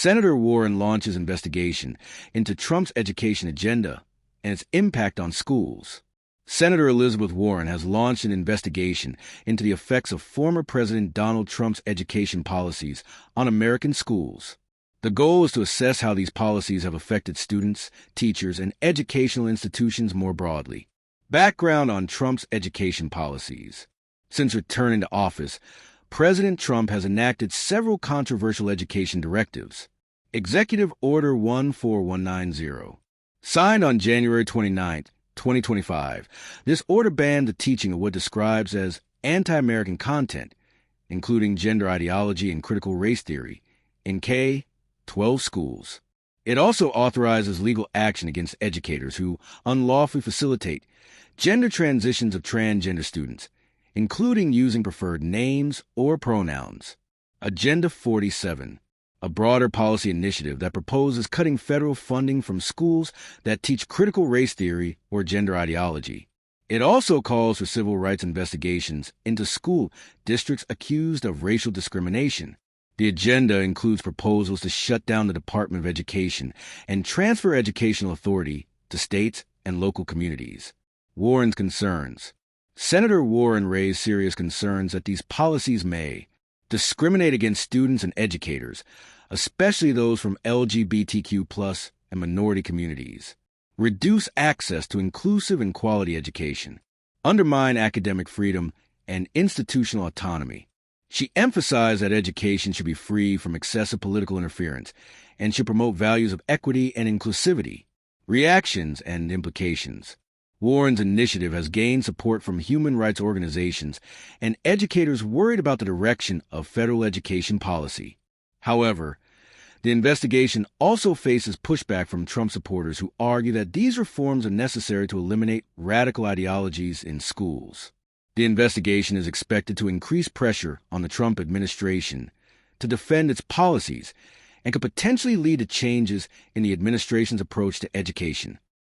Senator Warren launches investigation into Trump's education agenda and its impact on schools. Senator Elizabeth Warren has launched an investigation into the effects of former President Donald Trump's education policies on American schools. The goal is to assess how these policies have affected students, teachers, and educational institutions more broadly. Background on Trump's education policies. Since returning to office, President Trump has enacted several controversial education directives. Executive Order 14190. Signed on January 29, 2025, this order banned the teaching of what describes as anti-American content, including gender ideology and critical race theory, in K-12 schools. It also authorizes legal action against educators who unlawfully facilitate gender transitions of transgender students, including using preferred names or pronouns. Agenda 47, a broader policy initiative that proposes cutting federal funding from schools that teach critical race theory or gender ideology. It also calls for civil rights investigations into school districts accused of racial discrimination. The agenda includes proposals to shut down the Department of Education and transfer educational authority to states and local communities. Warren's concerns. Senator Warren raised serious concerns that these policies may discriminate against students and educators, especially those from LGBTQ+ and minority communities, reduce access to inclusive and quality education, undermine academic freedom and institutional autonomy. She emphasized that education should be free from excessive political interference and should promote values of equity and inclusivity. Reactions and implications. Warren's initiative has gained support from human rights organizations and educators worried about the direction of federal education policy. However, the investigation also faces pushback from Trump supporters who argue that these reforms are necessary to eliminate radical ideologies in schools. The investigation is expected to increase pressure on the Trump administration to defend its policies and could potentially lead to changes in the administration's approach to education.